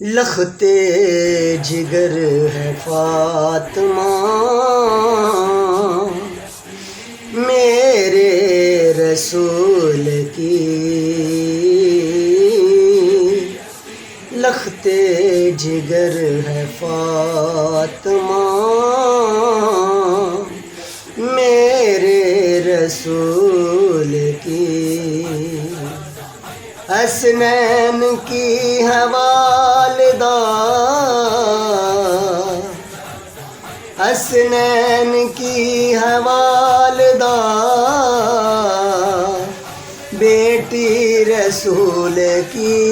لختے جگر ہے فاطمہ میرے رسول کی، لختے جگر ہے فاطمہ میرے رسول کی، حسنین کی ہے والدہ، حسنین کی ہے والدہ، بیٹی رسول کی،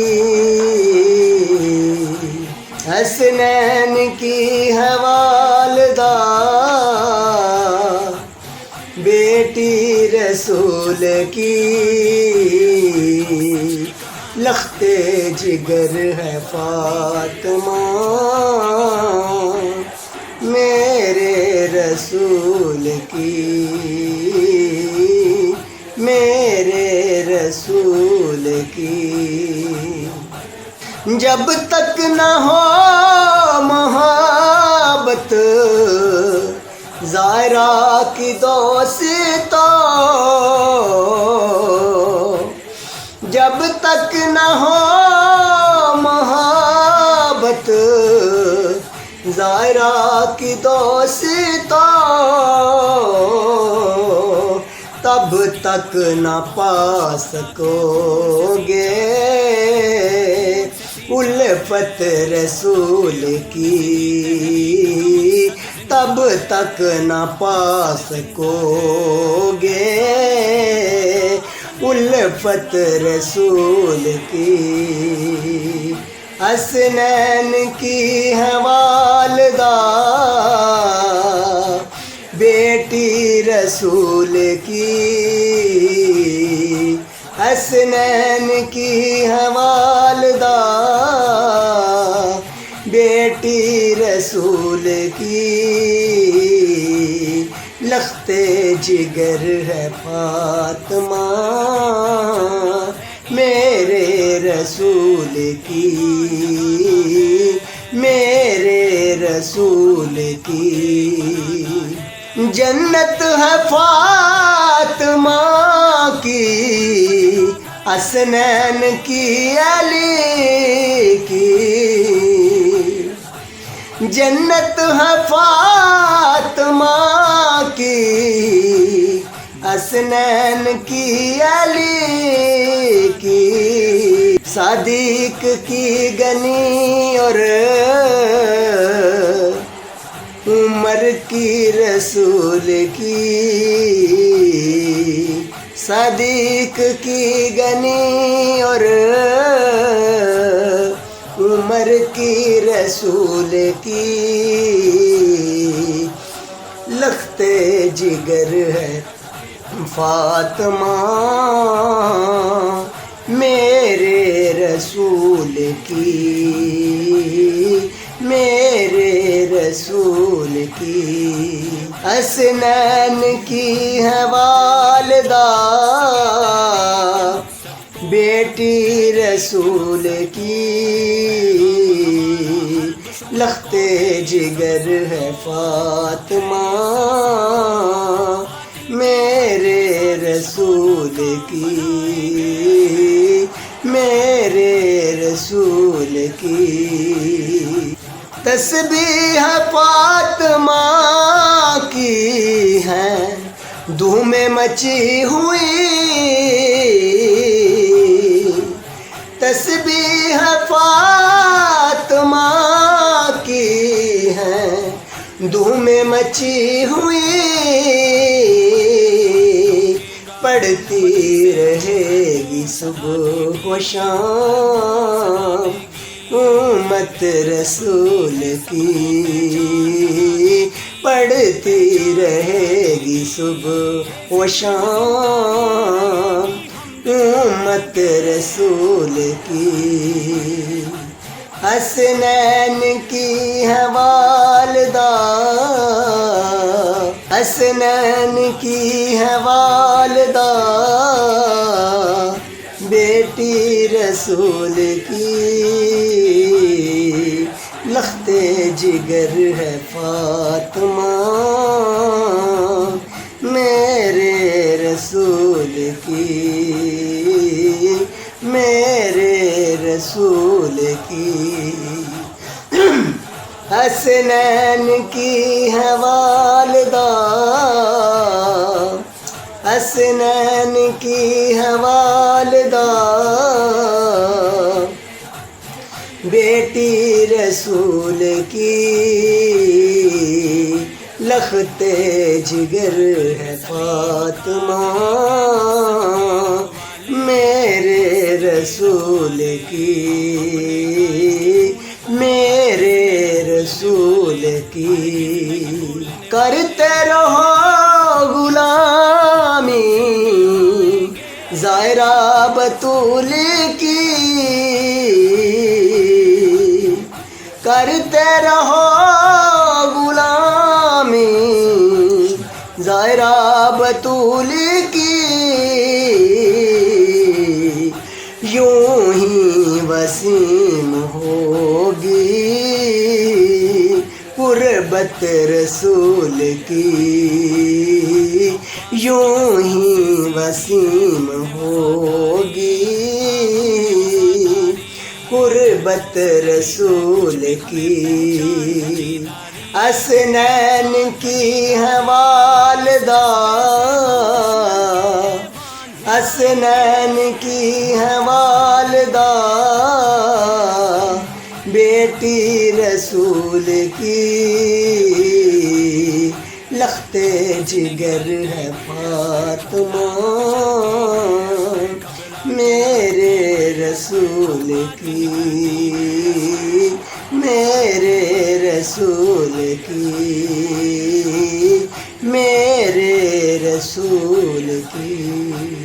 حسنین کی ہے والدہ، بیٹی رسول کی، لختے جگر ہے فاطمہ میرے رسول کی، میرے رسول کی، جب تک نہ ہو محبت زائرہ کی دوستوں، جب تک نہ ہو محبت زائرہ کی دوستوں، تب تک نہ پا سکو گے الفت رسول کی، تب تک نہ پا سکو گے الفت رسول کی، حسنین کی ہے والدہ، بیٹی رسول کی، حسنین کی ہے والدہ، بیٹی رسول کی، لختے جگر ہے فاطمہ میرے رسول کی، میرے رسول کی، جنت ہے فاطمہ کی، حسنین کی، علی کی، جنت ہے فاطمہ کی، حسنین کی، علی کی، صدیق کی گنی اور عمر کی رسول کی، صدیق کی گنی اور عمر کی رسول کی، لختے جگر ہے فاطمہ میرے رسول کی، میرے رسول کی، حسنین کی ہے والدہ، بیٹی رسول کی، لختے جگر ہے فاطمہ میرے رسول کی، میرے رسول کی، تسبیح فاطمہ کی ہے دھوم مچی ہوئی، تسبیح فاطمہ کی ہے دھوم مچی ہوئی، پڑھتی رہے گی صبح و شام امت رسول کی، پڑھتی رہے گی صبح و شام امت رسول کی، حسنین کی ہے والدہ، حسنین کی ہے والدہ، بیٹی رسول کی لخت جگر ہے فاطمہ میرے رسول کی، میرے رسول کی۔ حسنین کی ہے والدہ، حسنین کی ہے والدہ، بیٹی رسول کی، لخت جگر ہے فاطمہ میرے رسول کی، میرے رسول کی۔ کرتے رہو غلامی زائرہ بطول کی، کرتے رہو غلامی زائرہ بطول کی، یوں ہی وسیم ہوگی قربت رسول کی، یوں ہی وسیم ہوگی قربت رسول کی۔ حسنین کی ہے والدہ، حسنین کی ہے والدہ، بیٹی رسول کی، لخت جگر ہے فاطمہ میرے رسول کی، میرے رسول کی، میرے رسول کی۔